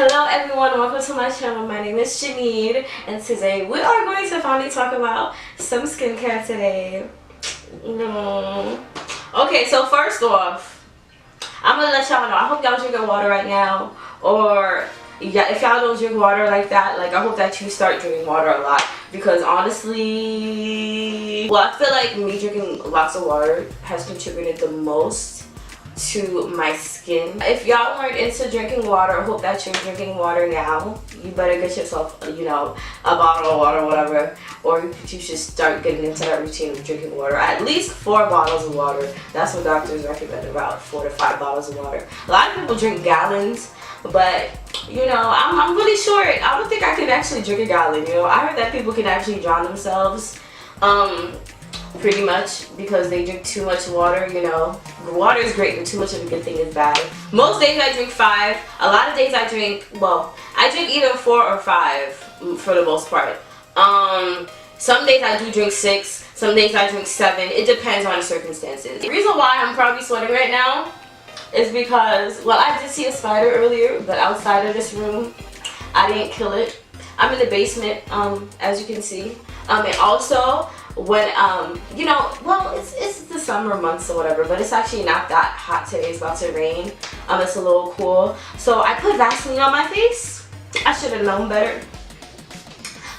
Hello everyone, welcome to my channel. My name is Jeannide, and today we are going to finally talk about some skincare today. Okay, so first off, I'm gonna let y'all know, I hope y'all drinking water right now, or yeah, if y'all don't drink water like that, like I hope that you start drinking water a lot, because honestly, well, I feel like me drinking lots of water has contributed the most to my skin. If y'all weren't into drinking water, I hope that you're drinking water now. You better get yourself, you know, a bottle of water or whatever, or you should start getting into that routine of drinking water. At least 4 bottles of water. That's what doctors recommend, about 4 to 5 bottles of water. A lot of people drink gallons, but you know, I'm really short. I don't think I can actually drink a gallon. You know, I heard that people can actually drown themselves pretty much because they drink too much water. You know, water is great, but too much of a good thing is bad. Most days I drink 5. A lot of days I drink, well, I drink either 4 or 5 for the most part. Some days I do drink 6, some days I drink 7. It depends on the circumstances. The reason why I'm probably sweating right now is because, well, I did see a spider earlier, but outside of this room, I didn't kill it. I'm in the basement, as you can see. And also, when, you know, well, it's the summer months or whatever, but it's actually not that hot today. It's about to rain. It's a little cool. So I put Vaseline on my face. I should have known better.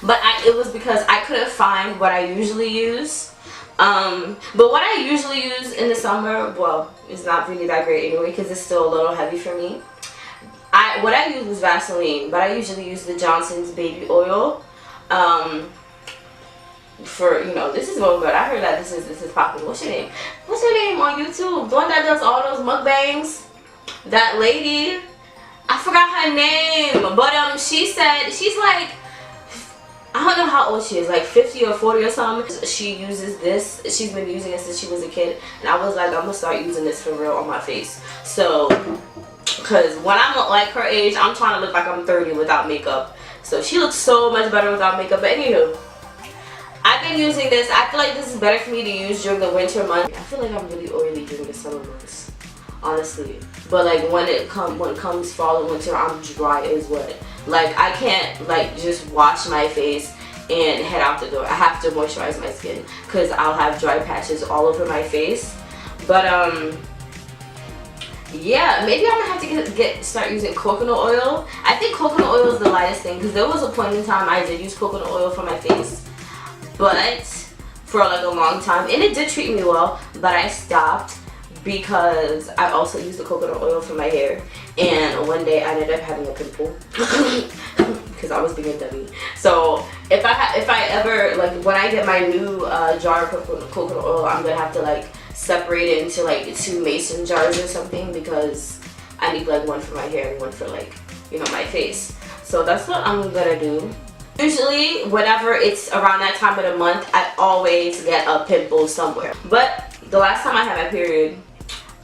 But it was because I couldn't find what I usually use. But what I usually use in the summer, well, it's not really that great anyway because it's still a little heavy for me. What I use was Vaseline, but I usually use the Johnson's baby oil. For, you know, this is real good. I heard that this is popular. What's your name? What's your name on YouTube? The one that does all those mukbangs? That lady, I forgot her name, but she said she's like, I don't know how old she is, like 50 or 40 or something. She uses this. She's been using it since she was a kid, and I was like, I'm gonna start using this for real on my face. So, because when I'm like her age, I'm trying to look like I'm 30 without makeup. So she looks so much better without makeup. But anywho, I've been using this. I feel like this is better for me to use during the winter months. I feel like I'm really oily during the summer months, honestly. But like when it comes fall and winter, I'm dry as wet. Like I can't like just wash my face and head out the door. I have to moisturize my skin because I'll have dry patches all over my face. But yeah, maybe I'm gonna have to start using coconut oil. I think coconut oil is the lightest thing because there was a point in time I did use coconut oil for my face, but for like a long time, and it did treat me well, but I stopped because I also used the coconut oil for my hair, and one day I ended up having a pimple because I was being a dummy. So if I ever, like when I get my new jar of coconut oil, I'm gonna have to like separate it into like 2 mason jars or something, because I need like one for my hair and one for, like, you know, my face. So that's what I'm gonna do. Usually whenever it's around that time of the month, I always get a pimple somewhere. But the last time I had my period,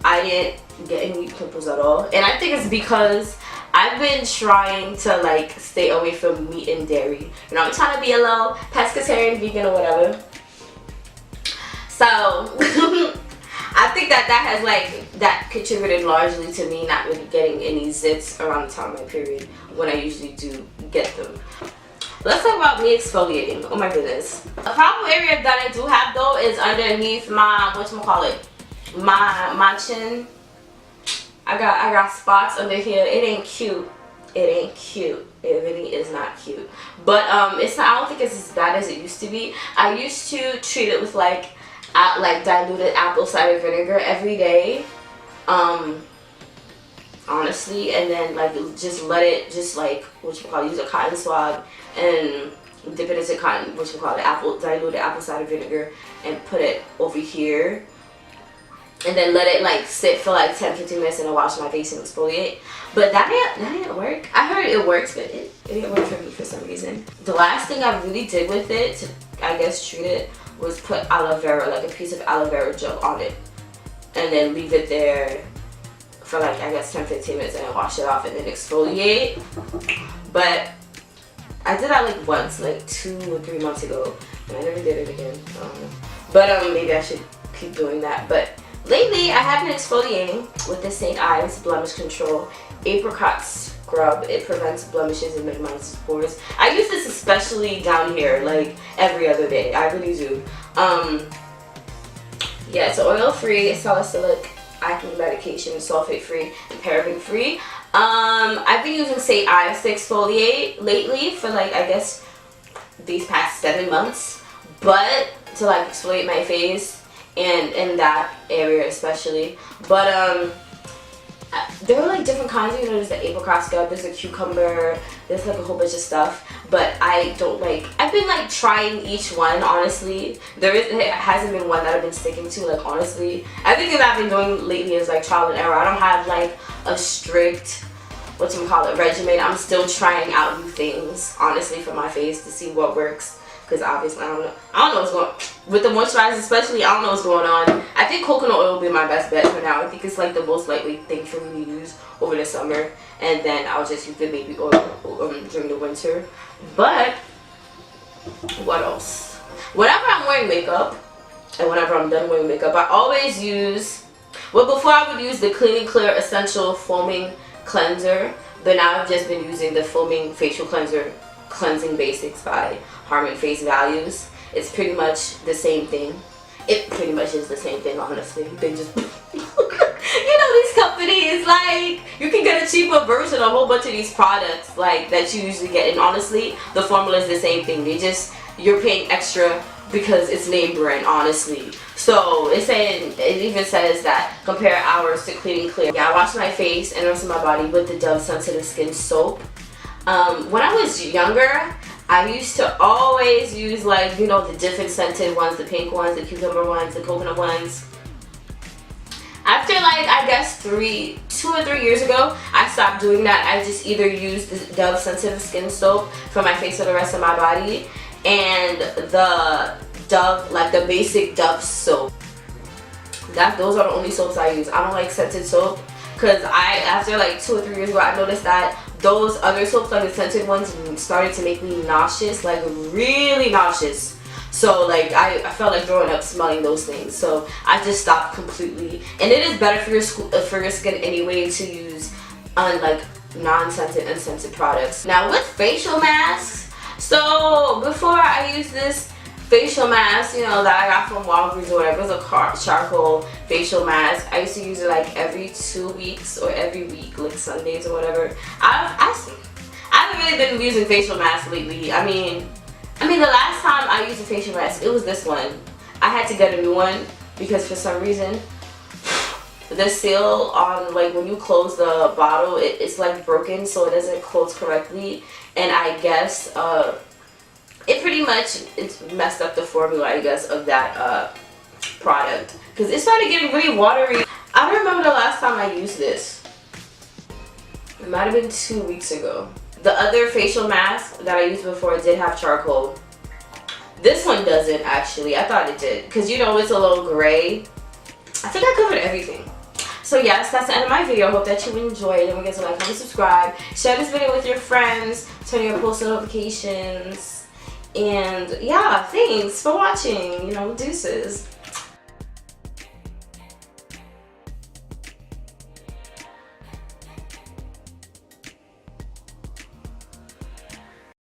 I didn't get any pimples at all. And I think it's because I've been trying to like stay away from meat and dairy. You know, I'm trying to be a little pescatarian, vegan or whatever. So I think that has like, that contributed largely to me not really getting any zits around the time of my period when I usually do get them. Let's talk about me exfoliating. Oh my goodness. The problem area that I do have though is underneath my, whatchamacallit, my chin. I got spots under here. It ain't cute. It ain't cute. It really is not cute. But it's not, I don't think it's as bad as it used to be. I used to treat it with like diluted apple cider vinegar every day. Honestly, and then like just let it, just like use a cotton swab and dip it into cotton, diluted apple cider vinegar, and put it over here, and then let it like sit for like 10-15 minutes, and then wash my face and exfoliate. But that didn't work. I heard it works, but it didn't work for me for some reason. The last thing I really did with it to, I guess, treat it was put aloe vera, like a piece of aloe vera gel on it, and then leave it there for like, I guess, 10-15 minutes, and then wash it off and then exfoliate. But I did that like once, like 2 or 3 months ago, and I never did it again. But maybe I should keep doing that. But lately I have been exfoliating with the St. Ives Blemish Control Apricot scrub. It prevents blemishes and minimizes pores. I use this especially down here, like every other day. I really do. Yeah, it's oil-free, salicylic acne medication, sulfate-free, and paraben-free. I've been using St. Ives to exfoliate lately for like, I guess, these past 7 months. But to like exfoliate my face and in that area especially. But there are like different kinds, you know, there's the apricot scrub, there's a cucumber, there's like a whole bunch of stuff, but I don't like, I've been like trying each one, honestly. There hasn't been one that I've been sticking to, like, honestly. Everything that I've been doing lately is like trial and error. I don't have like a strict, whatchamacallit, regimen. I'm still trying out new things, honestly, for my face to see what works. Because obviously, I don't know what's going on. With the moisturizer especially, I don't know what's going on. I think coconut oil will be my best bet for now. I think it's like the most lightweight thing for me to use over the summer. And then I'll just use the baby oil during the winter. But, what else? Whenever I'm wearing makeup, and whenever I'm done wearing makeup, I always use, well, before I would use the Clean and Clear Essential Foaming Cleanser. But now I've just been using the Foaming Facial Cleanser Cleansing Basics by Harmon Face Values. It's pretty much the same thing. It pretty much is the same thing, honestly. They just, you know, these companies, like, you can get a cheaper version of a whole bunch of these products, like, that you usually get. And honestly, the formula is the same thing. They just, you're paying extra because it's name brand, honestly. So it's saying, it even says that compare ours to Clean and Clear. Yeah, I wash my face and the rest of my body with the Dove Sensitive Skin Soap. When I was younger, I used to always use, like, you know, the different scented ones, the pink ones, the cucumber ones, the coconut ones. After, like, I guess 2 or 3 years ago, I stopped doing that. I just either used the Dove Sensitive Skin Soap for my face or the rest of my body, and the Dove, like the basic Dove soap. Those are the only soaps I use. I don't like scented soap, because after like 2 or 3 years ago, I noticed that those other soaps, like the scented ones, started to make me nauseous, like really nauseous. So like I felt like throwing up smelling those things. So I just stopped completely. And it is better for your skin anyway to use like non-scented and scented products. Now with facial masks, so before I used this facial mask, you know, that I got from Walgreens or whatever, it was a charcoal facial mask. I used to use it like every 2 weeks or every week, like Sundays or whatever. I haven't really been using facial masks lately. I mean the last time I used a facial mask, it was this one. I had to get a new one because for some reason the seal on, like, when you close the bottle, it's like broken, so it doesn't close correctly. And I guess it pretty much, it's messed up the formula, I guess, of that product, because it started getting really watery. I don't remember the last time I used this. It might have been 2 weeks ago. The other facial mask that I used before did have charcoal. This one doesn't, actually. I thought it did, because, you know, it's a little gray. I think I covered everything. So yes, that's the end of my video. I hope that you enjoyed. Don't forget to like, comment, subscribe. Share this video with your friends. Turn on your post notifications. And yeah, thanks for watching. You know, deuces.